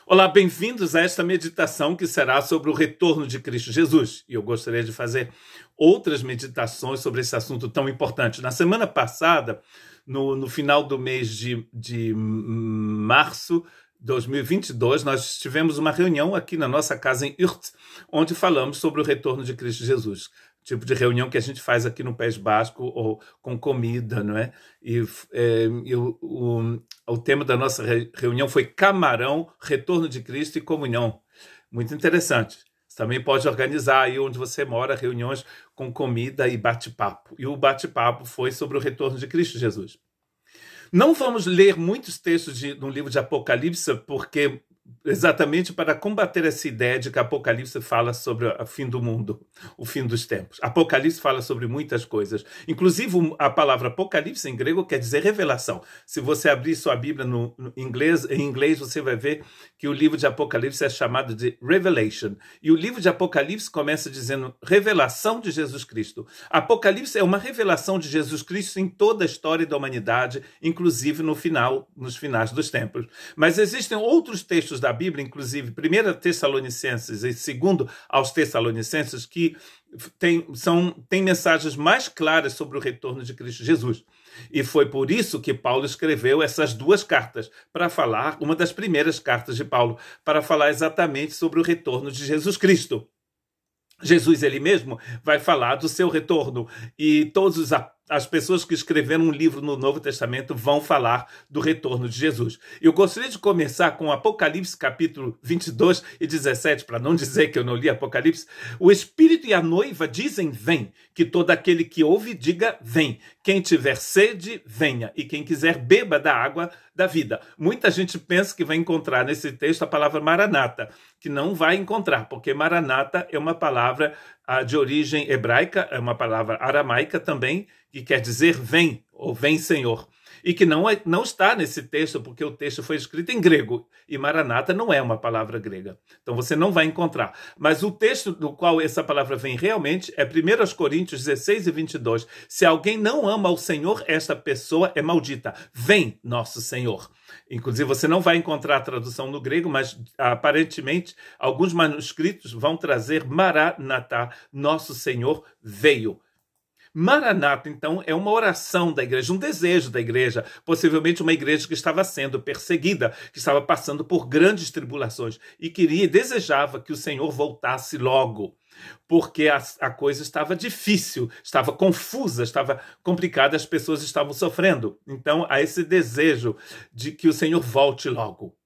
Olá, bem-vindos a esta meditação que será sobre o retorno de Cristo Jesus. E eu gostaria de fazer outras meditações sobre esse assunto tão importante. Na semana passada, no final do mês de março de 2022, nós tivemos uma reunião aqui na nossa casa em Urt, onde falamos sobre o retorno de Cristo Jesus. Tipo de reunião que a gente faz aqui no País Basco, ou com comida, não é? O tema da nossa reunião foi Camarão, Retorno de Cristo e Comunhão. Muito interessante. Você também pode organizar aí onde você mora reuniões com comida e bate-papo. E o bate-papo foi sobre o retorno de Cristo Jesus. Não vamos ler muitos textos no livro de Apocalipse, porque exatamente para combater essa ideia de que Apocalipse fala sobre o fim do mundo, o fim dos tempos. Apocalipse fala sobre muitas coisas. Inclusive, a palavra Apocalipse em grego quer dizer revelação. Se você abrir sua Bíblia em inglês, você vai ver que o livro de Apocalipse é chamado de Revelation. E o livro de Apocalipse começa dizendo revelação de Jesus Cristo. Apocalipse é uma revelação de Jesus Cristo em toda a história da humanidade, inclusive nos finais dos tempos. Mas existem outros textos da Bíblia, inclusive 1 Tessalonicenses e 2 aos Tessalonicenses, que tem mensagens mais claras sobre o retorno de Cristo Jesus. E foi por isso que Paulo escreveu essas duas cartas, para falar, uma das primeiras cartas de Paulo, para falar exatamente sobre o retorno de Jesus Cristo. Jesus, ele mesmo, vai falar do seu retorno, e todas as pessoas que escreveram um livro no Novo Testamento vão falar do retorno de Jesus. Eu gostaria de começar com Apocalipse capítulo 22 e 17, para não dizer que eu não li Apocalipse. O Espírito e a noiva dizem, vem, que todo aquele que ouve diga, vem. Quem tiver sede, venha, e quem quiser beba da água da vida. Muita gente pensa que vai encontrar nesse texto a palavra Maranata, que não vai encontrar, porque Maranata é uma palavra de origem hebraica, é uma palavra aramaica também, que quer dizer vem, ou vem Senhor. E que não está nesse texto, porque o texto foi escrito em grego, e Maranata não é uma palavra grega. Então você não vai encontrar. Mas o texto do qual essa palavra vem realmente é 1 Coríntios 16 e 22. Se alguém não ama o Senhor, esta pessoa é maldita. Vem, nosso Senhor. Inclusive, você não vai encontrar a tradução no grego, mas aparentemente alguns manuscritos vão trazer Maranatá, nosso Senhor veio. Maranata, então, é uma oração da igreja, um desejo da igreja, possivelmente uma igreja que estava sendo perseguida, que estava passando por grandes tribulações e desejava que o Senhor voltasse logo, porque a coisa estava difícil, estava confusa, estava complicada, as pessoas estavam sofrendo. Então, há esse desejo de que o Senhor volte logo.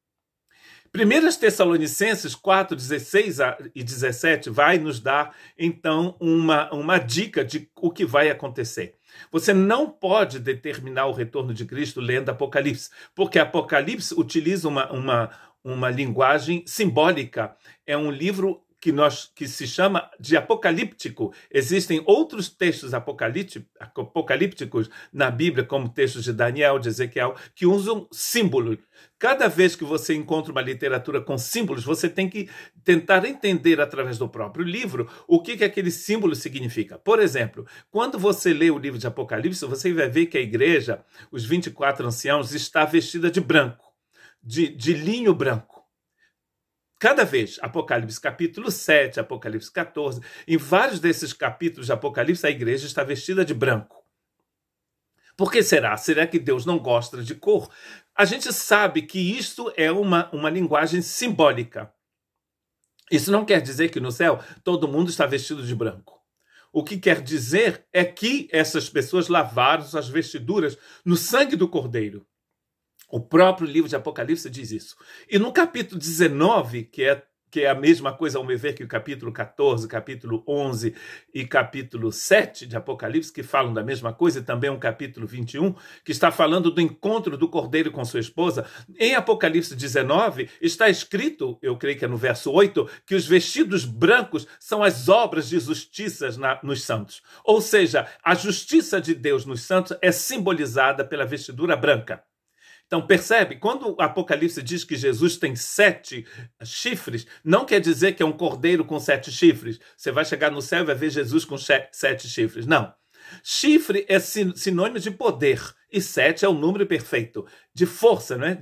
1 Tessalonicenses 4, 16 e 17 vai nos dar, então, uma dica de o que vai acontecer. Você não pode determinar o retorno de Cristo lendo Apocalipse, porque Apocalipse utiliza uma linguagem simbólica. É um livro que se chama de apocalíptico. Existem outros textos apocalípticos na Bíblia, como textos de Daniel, de Ezequiel, que usam símbolos. Cada vez que você encontra uma literatura com símbolos, você tem que tentar entender através do próprio livro o que aquele símbolo significa. Por exemplo, quando você lê o livro de Apocalipse, você vai ver que a igreja, os 24 anciãos, está vestida de branco, de linho branco. Cada vez, Apocalipse capítulo 7, Apocalipse 14, em vários desses capítulos de Apocalipse, a igreja está vestida de branco. Por que será? Será que Deus não gosta de cor? A gente sabe que isto é uma linguagem simbólica. Isso não quer dizer que no céu todo mundo está vestido de branco. O que quer dizer é que essas pessoas lavaram suas vestiduras no sangue do Cordeiro. O próprio livro de Apocalipse diz isso. E no capítulo 19, que é a mesma coisa, ao meu ver, que o capítulo 14, capítulo 11 e capítulo 7 de Apocalipse, que falam da mesma coisa, e também um capítulo 21, que está falando do encontro do Cordeiro com sua esposa. Em Apocalipse 19, está escrito, eu creio que é no verso 8, que os vestidos brancos são as obras de justiça nos santos. Ou seja, a justiça de Deus nos santos é simbolizada pela vestidura branca. Então, percebe? Quando o Apocalipse diz que Jesus tem 7 chifres, não quer dizer que é um cordeiro com 7 chifres. Você vai chegar no céu e vai ver Jesus com 7 chifres. Não. Chifre é sinônimo de poder. E 7 é o número perfeito de força, não é?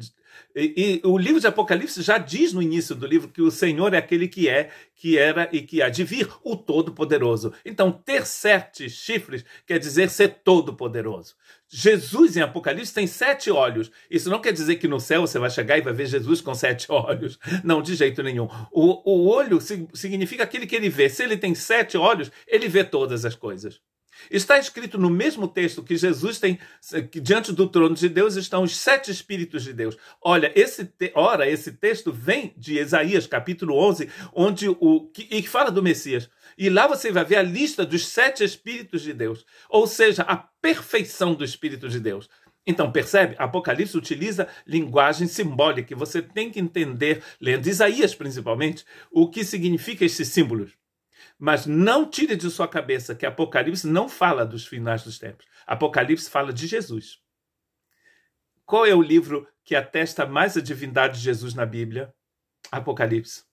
E o livro de Apocalipse já diz no início do livro que o Senhor é aquele que é, que era e que há de vir, o Todo-Poderoso. Então, ter 7 chifres quer dizer ser todo-poderoso. Jesus, em Apocalipse, tem 7 olhos. Isso não quer dizer que no céu você vai chegar e vai ver Jesus com 7 olhos. Não, de jeito nenhum. O olho significa aquele que ele vê. Se ele tem 7 olhos, ele vê todas as coisas. Está escrito no mesmo texto que Jesus tem, que diante do trono de Deus estão os 7 Espíritos de Deus. Olha, esse texto vem de Isaías, capítulo 11, que fala do Messias. E lá você vai ver a lista dos 7 Espíritos de Deus. Ou seja, a perfeição do Espírito de Deus. Então, percebe? Apocalipse utiliza linguagem simbólica. E você tem que entender, lendo Isaías principalmente, o que significa esses símbolos. Mas não tire de sua cabeça que Apocalipse não fala dos finais dos tempos. Apocalipse fala de Jesus. Qual é o livro que atesta mais a divindade de Jesus na Bíblia? Apocalipse.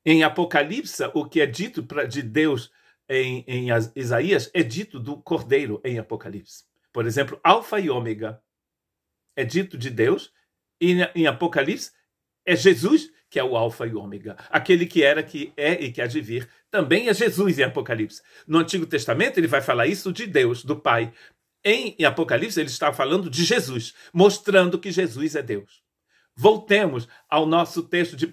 Em Apocalipse, o que é dito de Deus em Isaías é dito do Cordeiro em Apocalipse. Por exemplo, Alfa e Ômega é dito de Deus, e em Apocalipse é Jesus que é o Alfa e o Ômega. Aquele que era, que é e que há de vir. Também é Jesus em Apocalipse. No Antigo Testamento ele vai falar isso de Deus, do Pai. Em Apocalipse ele está falando de Jesus, mostrando que Jesus é Deus. Voltemos ao nosso texto de 1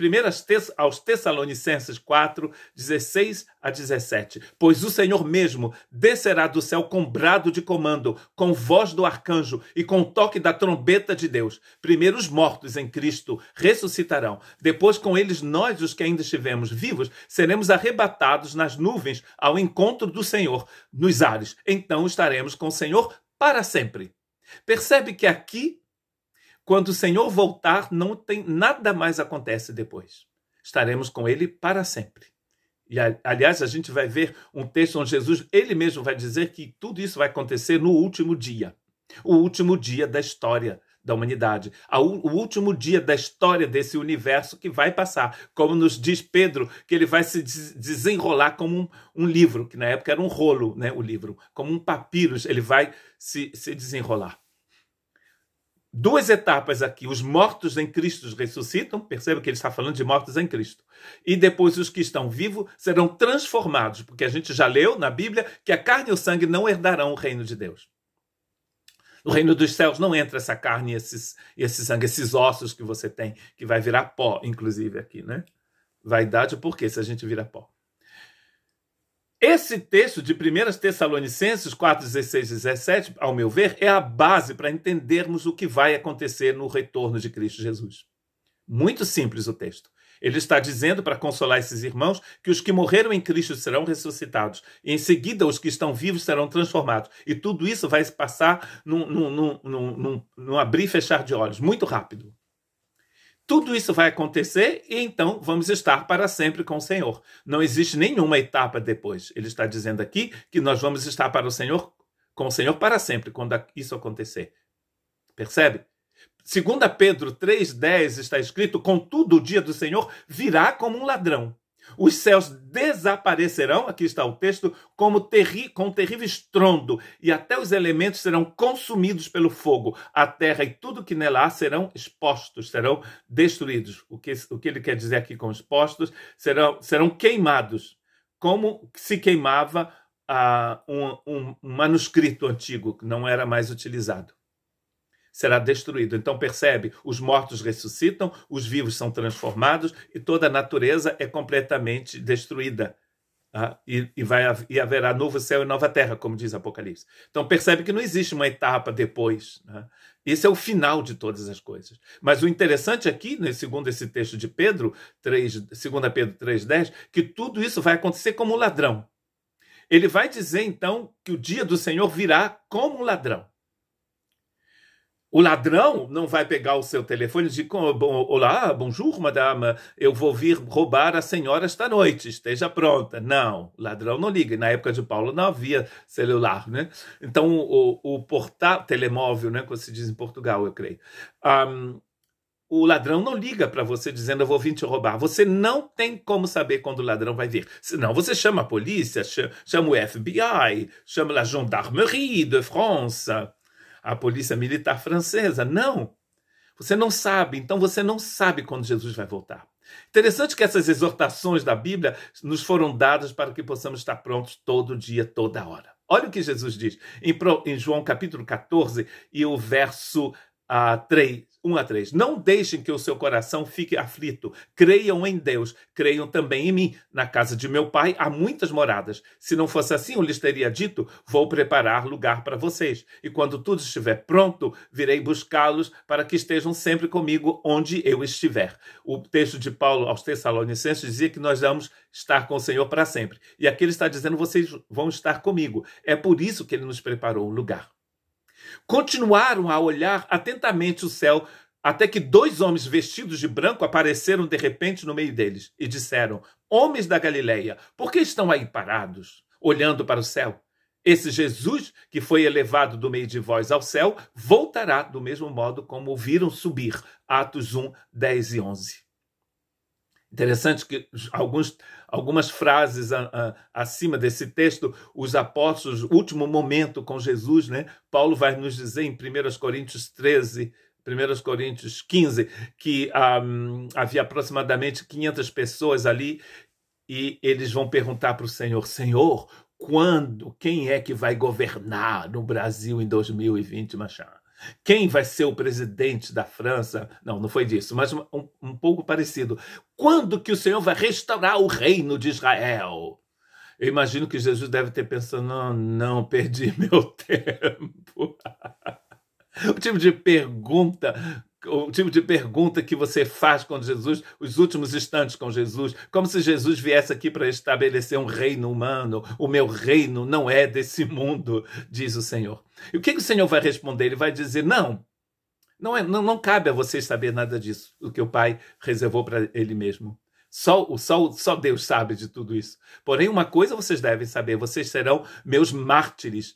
aos Tessalonicenses 4, 16 a 17. Pois o Senhor mesmo descerá do céu com brado de comando, com voz do arcanjo e com toque da trombeta de Deus. Primeiro os mortos em Cristo ressuscitarão. Depois com eles nós, os que ainda estivemos vivos, seremos arrebatados nas nuvens ao encontro do Senhor nos ares. Então estaremos com o Senhor para sempre. Percebe que aqui, quando o Senhor voltar, não tem nada mais acontece depois. Estaremos com ele para sempre. E, aliás, a gente vai ver um texto onde Jesus, ele mesmo vai dizer que tudo isso vai acontecer no último dia. O último dia da história da humanidade. O último dia da história desse universo que vai passar. Como nos diz Pedro, que ele vai se desenrolar como um livro, que na época era um rolo, né, o livro. Como um papiro, ele vai se desenrolar. 2 etapas aqui. Os mortos em Cristo ressuscitam. Perceba que ele está falando de mortos em Cristo. E depois os que estão vivos serão transformados. Porque a gente já leu na Bíblia que a carne e o sangue não herdarão o reino de Deus. No reino dos céus não entra essa carne e esse sangue, esses ossos que você tem, que vai virar pó, inclusive aqui, né? Vaidade, por quê? Se a gente vira pó. Esse texto de 1 Tessalonicenses 4, 16 e 17, ao meu ver, é a base para entendermos o que vai acontecer no retorno de Cristo Jesus. Muito simples o texto. Ele está dizendo, para consolar esses irmãos, que os que morreram em Cristo serão ressuscitados. E em seguida, os que estão vivos serão transformados. E tudo isso vai se passar num abrir e fechar de olhos, muito rápido. Tudo isso vai acontecer e então vamos estar para sempre com o Senhor. Não existe nenhuma etapa depois. Ele está dizendo aqui que nós vamos estar com o Senhor para sempre quando isso acontecer. Percebe? 2 Pedro 3,10 está escrito: contudo, o dia do Senhor virá como um ladrão. Os céus desaparecerão, aqui está o texto, com um terrível estrondo, e até os elementos serão consumidos pelo fogo. A terra e tudo que nela há serão expostos, serão destruídos. O que ele quer dizer aqui com expostos? Serão queimados, como se queimava um manuscrito antigo, que não era mais utilizado. Será destruído. Então percebe, os mortos ressuscitam, os vivos são transformados e toda a natureza é completamente destruída. E haverá novo céu e nova terra, como diz Apocalipse. Então percebe que não existe uma etapa depois. Esse é o final de todas as coisas. Mas o interessante aqui, segundo esse texto de Pedro, 2 Pedro 3,10, que tudo isso vai acontecer como um ladrão. Ele vai dizer então que o dia do Senhor virá como um ladrão. O ladrão não vai pegar o seu telefone e dizer: olá, bonjour, madame, eu vou vir roubar a senhora esta noite, esteja pronta. Não, o ladrão não liga. Na época de Paulo não havia celular, né? Então o portátil, telemóvel, né, como se diz em Portugal, eu creio. O ladrão não liga para você dizendo: eu vou vir te roubar. Você não tem como saber quando o ladrão vai vir. Senão você chama a polícia, chama o FBI, chama a Gendarmerie de France, a polícia militar francesa. Não. Você não sabe, então você não sabe quando Jesus vai voltar. Interessante que essas exortações da Bíblia nos foram dadas para que possamos estar prontos todo dia, toda hora. Olha o que Jesus diz em João capítulo 14 e o verso 1 a 3. Não deixem que o seu coração fique aflito. Creiam em Deus, creiam também em mim. Na casa de meu pai há muitas moradas. Se não fosse assim, eu lhes teria dito, vou preparar lugar para vocês. E quando tudo estiver pronto, virei buscá-los para que estejam sempre comigo onde eu estiver. O texto de Paulo aos Tessalonicenses dizia que nós vamos estar com o Senhor para sempre. E aqui ele está dizendo, vocês vão estar comigo. É por isso que ele nos preparou um lugar. Continuaram a olhar atentamente o céu, até que 2 homens vestidos de branco apareceram de repente no meio deles e disseram, homens da Galileia, por que estão aí parados, olhando para o céu? Esse Jesus, que foi elevado do meio de vós ao céu, voltará do mesmo modo como o viram subir. Atos 1, 10 e 11. Interessante que algumas frases acima desse texto, os apóstolos, último momento com Jesus, né? Paulo vai nos dizer em 1 Coríntios 13, 1 Coríntios 15, que havia aproximadamente 500 pessoas ali e eles vão perguntar para o Senhor, Senhor, quem é que vai governar no Brasil em 2020, Machado? Quem vai ser o presidente da França? Não foi disso, mas um pouco parecido. Quando que o Senhor vai restaurar o reino de Israel? Eu imagino que Jesus deve ter pensado, não, perdi meu tempo. O tipo de pergunta que você faz com Jesus, os últimos instantes com Jesus, como se Jesus viesse aqui para estabelecer um reino humano. O meu reino não é desse mundo, diz o Senhor. E o que o Senhor vai responder? Ele vai dizer, não cabe a você saber nada disso, o que o Pai reservou para ele mesmo. Só Deus sabe de tudo isso. Porém, uma coisa vocês devem saber, vocês serão meus mártires,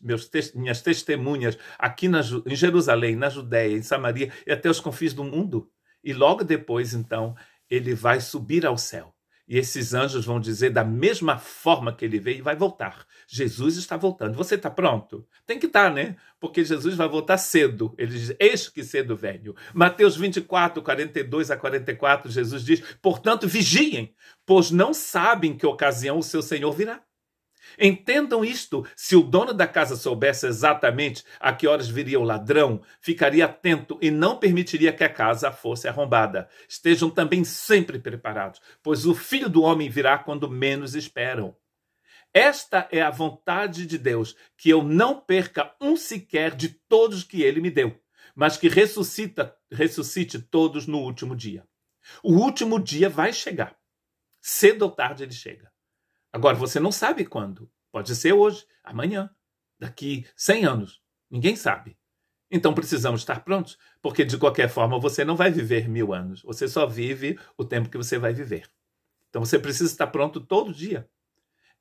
minhas testemunhas aqui em Jerusalém, na Judéia, em Samaria e até os confins do mundo. E logo depois, então, ele vai subir ao céu. E esses anjos vão dizer da mesma forma que ele veio e vai voltar. Jesus está voltando. Você está pronto? Tem que estar, né? Porque Jesus vai voltar cedo. Ele diz, eis que cedo venho. Mateus 24, 42 a 44, Jesus diz, portanto, vigiem, pois não sabem que ocasião o seu Senhor virá. Entendam isto, se o dono da casa soubesse exatamente a que horas viria o ladrão, ficaria atento e não permitiria que a casa fosse arrombada. Estejam também sempre preparados, pois o Filho do Homem virá quando menos esperam. Esta é a vontade de Deus, que eu não perca um sequer de todos que ele me deu, mas que ressuscite todos no último dia. O último dia vai chegar. Cedo ou tarde ele chega. Agora, você não sabe quando. Pode ser hoje, amanhã, daqui 100 anos. Ninguém sabe. Então, precisamos estar prontos, porque, de qualquer forma, você não vai viver 1000 anos. Você só vive o tempo que você vai viver. Então, você precisa estar pronto todo dia.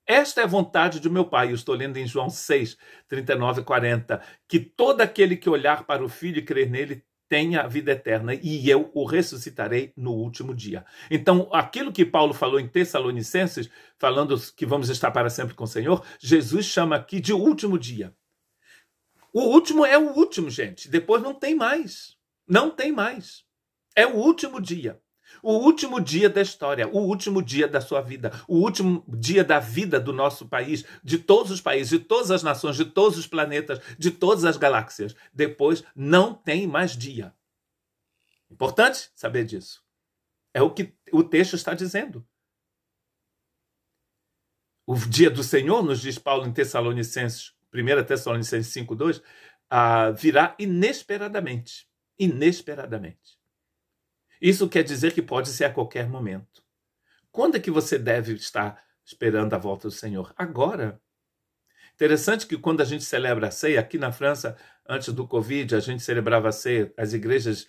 Esta é a vontade do meu Pai. Eu estou lendo em João 6, 39 e 40, que todo aquele que olhar para o Filho e crer nele tenha a vida eterna, e eu o ressuscitarei no último dia. Então, aquilo que Paulo falou em Tessalonicenses, falando que vamos estar para sempre com o Senhor, Jesus chama aqui de último dia. O último é o último, gente. Depois não tem mais. Não tem mais. É o último dia. O último dia da história, o último dia da sua vida, o último dia da vida do nosso país, de todos os países, de todas as nações, de todos os planetas, de todas as galáxias. Depois não tem mais dia. Importante saber disso. É o que o texto está dizendo. O dia do Senhor, nos diz Paulo em Tessalonicenses, 1 Tessalonicenses 5:2, virá inesperadamente. Inesperadamente. Isso quer dizer que pode ser a qualquer momento. Quando é que você deve estar esperando a volta do Senhor? Agora. Interessante que quando a gente celebra a ceia, aqui na França, antes do Covid, a gente celebrava a ceia, as igrejas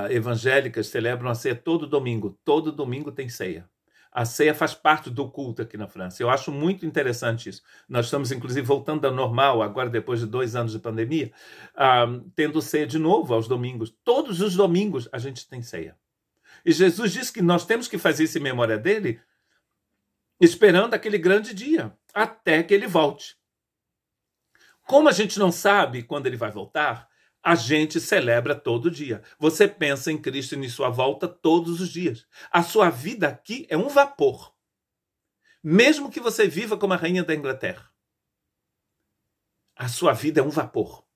evangélicas celebram a ceia todo domingo. Todo domingo tem ceia. A ceia faz parte do culto aqui na França. Eu acho muito interessante isso. Nós estamos, inclusive, voltando ao normal, agora depois de 2 anos de pandemia, tendo ceia de novo aos domingos. Todos os domingos a gente tem ceia. E Jesus disse que nós temos que fazer isso em memória dele, esperando aquele grande dia, até que ele volte. Como a gente não sabe quando ele vai voltar, a gente celebra todo dia. Você pensa em Cristo e em sua volta todos os dias. A sua vida aqui é um vapor. Mesmo que você viva como a rainha da Inglaterra, a sua vida é um vapor.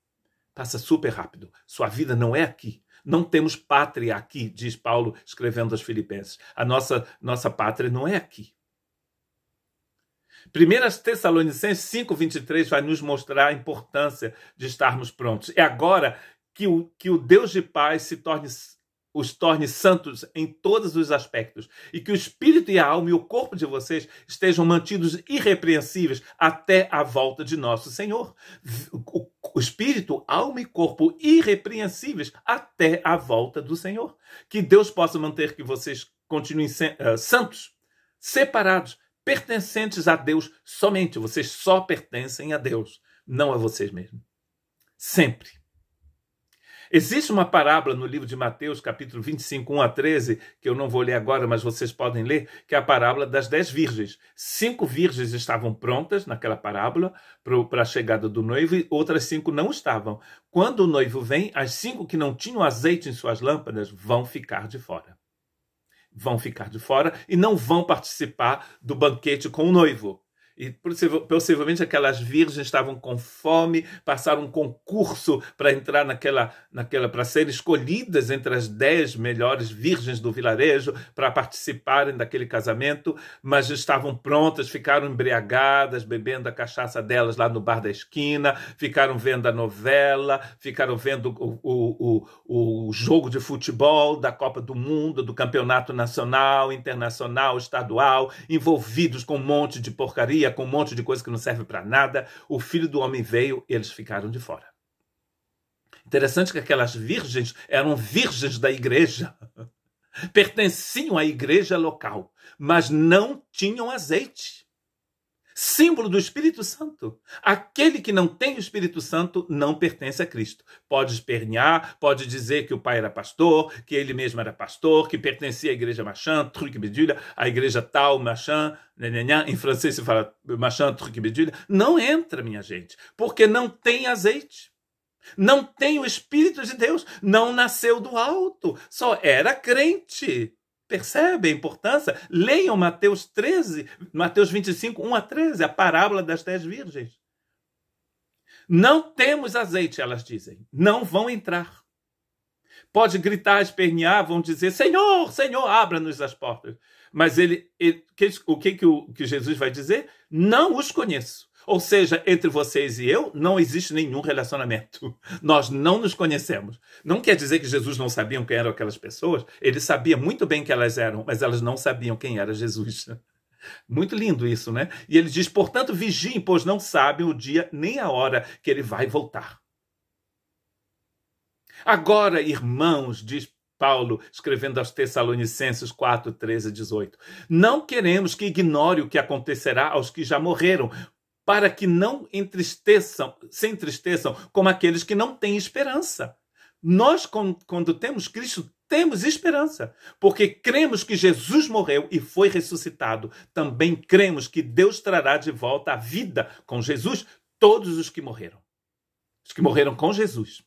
Passa super rápido. Sua vida não é aqui. Não temos pátria aqui, diz Paulo escrevendo aos Filipenses. A nossa pátria não é aqui. 1 Tessalonicenses 5:23 vai nos mostrar a importância de estarmos prontos. É agora que o Deus de paz os torne santos em todos os aspectos e que o espírito e a alma e o corpo de vocês estejam mantidos irrepreensíveis até a volta de nosso Senhor. O espírito, alma e corpo irrepreensíveis até a volta do Senhor. Que Deus possa manter que vocês continuem santos, separados, pertencentes a Deus somente. Vocês só pertencem a Deus, não a vocês mesmos. Sempre. Existe uma parábola no livro de Mateus, capítulo 25, 1-13, que eu não vou ler agora, mas vocês podem ler, que é a parábola das 10 virgens. 5 virgens estavam prontas naquela parábola para a chegada do noivo e outras 5 não estavam. Quando o noivo vem, as 5 que não tinham azeite em suas lâmpadas vão ficar de fora. Vão ficar de fora e não vão participar do banquete com o noivo. E possivelmente aquelas virgens estavam com fome, passaram um concurso para entrar para serem escolhidas entre as 10 melhores virgens do vilarejo para participarem daquele casamento, mas estavam prontas, ficaram embriagadas, bebendo a cachaça delas lá no bar da esquina, ficaram vendo a novela, ficaram vendo o jogo de futebol da Copa do Mundo, do Campeonato Nacional, Internacional, Estadual, envolvidos com um monte de porcaria, com um monte de coisa que não serve para nada. O Filho do Homem veio e eles ficaram de fora. Interessante que aquelas virgens eram virgens da igreja. Pertenciam à igreja local, mas não tinham azeite. Símbolo do Espírito Santo. Aquele que não tem o Espírito Santo não pertence a Cristo. Pode espernear, pode dizer que o pai era pastor, que ele mesmo era pastor, que pertencia à igreja machin, truc bidule, à igreja tal, machin, em francês se fala machin, truc bidule. Não entra, minha gente, porque não tem azeite. Não tem o Espírito de Deus, não nasceu do alto, só era crente. Percebe a importância? Leiam Mateus 25, 1-13, a parábola das 10 virgens. Não temos azeite, elas dizem. Não vão entrar. Pode gritar, espernear, vão dizer, Senhor, Senhor, abra-nos as portas. Mas o que Jesus vai dizer? Não os conheço. Ou seja, entre vocês e eu não existe nenhum relacionamento. Nós não nos conhecemos. Não quer dizer que Jesus não sabia quem eram aquelas pessoas. Ele sabia muito bem quem elas eram, mas elas não sabiam quem era Jesus. Muito lindo isso, né? E ele diz, portanto, vigiem, pois não sabem o dia nem a hora que ele vai voltar. Agora, irmãos, diz Paulo, escrevendo aos Tessalonicenses 4, 13 e 18, não queremos que ignore o que acontecerá aos que já morreram, para que não se entristeçam como aqueles que não têm esperança. Nós, quando temos Cristo, temos esperança, porque cremos que Jesus morreu e foi ressuscitado. Também cremos que Deus trará de volta a vida com Jesus todos os que morreram com Jesus.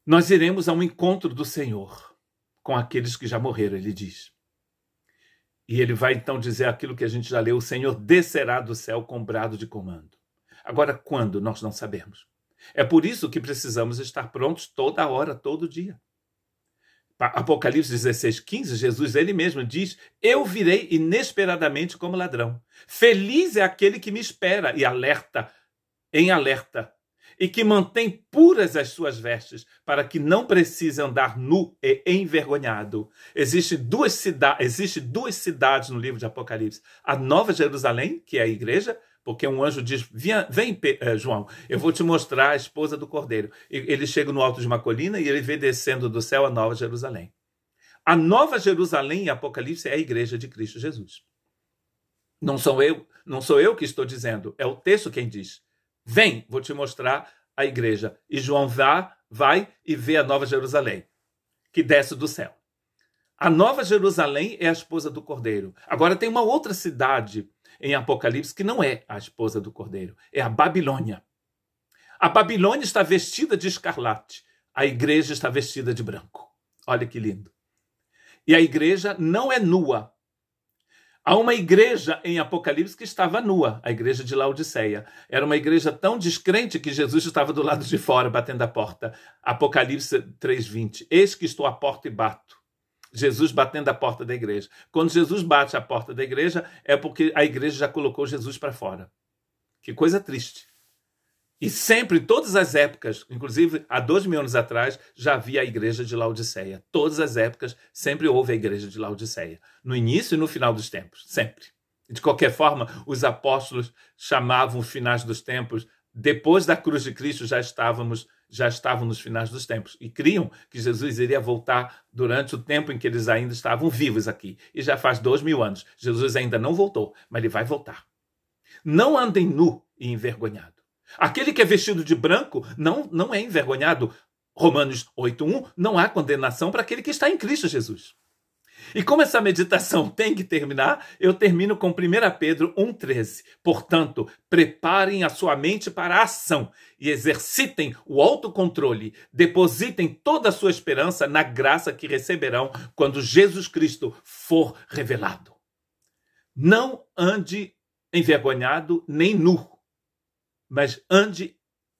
Nós iremos ao encontro do Senhor com aqueles que já morreram, ele diz. E ele vai então dizer aquilo que a gente já leu, o Senhor descerá do céu com brado de comando. Agora, quando? Nós não sabemos. É por isso que precisamos estar prontos toda hora, todo dia. Apocalipse 16, 15, Jesus ele mesmo diz, eu virei inesperadamente como ladrão. Feliz é aquele que me espera e alerta, e que mantém puras as suas vestes, para que não precise andar nu e envergonhado. Existem duas cidades no livro de Apocalipse. A Nova Jerusalém, que é a igreja, porque um anjo diz, vem João, eu vou te mostrar a esposa do Cordeiro. Ele chega no alto de uma colina e ele vê descendo do céu a Nova Jerusalém. A Nova Jerusalém em Apocalipse é a igreja de Cristo Jesus. Não sou eu que estou dizendo, é o texto quem diz. Vem, vou te mostrar a igreja. E João vai e vê a Nova Jerusalém, que desce do céu. A Nova Jerusalém é a esposa do Cordeiro. Agora tem uma outra cidade em Apocalipse que não é a esposa do Cordeiro, é a Babilônia. A Babilônia está vestida de escarlate, a igreja está vestida de branco. Olha que lindo. E a igreja não é nua. Há uma igreja em Apocalipse que estava nua, a igreja de Laodiceia. Era uma igreja tão descrente que Jesus estava do lado de fora, batendo a porta. Apocalipse 3:20. Eis que estou à porta e bato. Jesus batendo a porta da igreja. Quando Jesus bate a porta da igreja, é porque a igreja já colocou Jesus para fora. Que coisa triste. E sempre, em todas as épocas, inclusive há 2000 anos atrás, já havia a igreja de Laodiceia. Todas as épocas, sempre houve a igreja de Laodiceia. No início e no final dos tempos, sempre. De qualquer forma, os apóstolos chamavam os finais dos tempos. Depois da cruz de Cristo, já estavam nos finais dos tempos. E criam que Jesus iria voltar durante o tempo em que eles ainda estavam vivos aqui. E já faz 2000 anos. Jesus ainda não voltou, mas ele vai voltar. Não andem nu e envergonhado. Aquele que é vestido de branco não é envergonhado. Romanos 8:1, não há condenação para aquele que está em Cristo Jesus. E como essa meditação tem que terminar, eu termino com 1 Pedro 1:13. Portanto, preparem a sua mente para a ação e exercitem o autocontrole. Depositem toda a sua esperança na graça que receberão quando Jesus Cristo for revelado. Não ande envergonhado nem nu, mas ande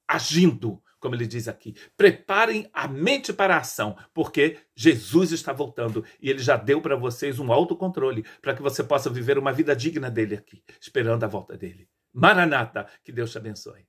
agindo, como ele diz aqui. Preparem a mente para a ação, porque Jesus está voltando e ele já deu para vocês um autocontrole para que você possa viver uma vida digna dele aqui, esperando a volta dele. Maranata, que Deus te abençoe.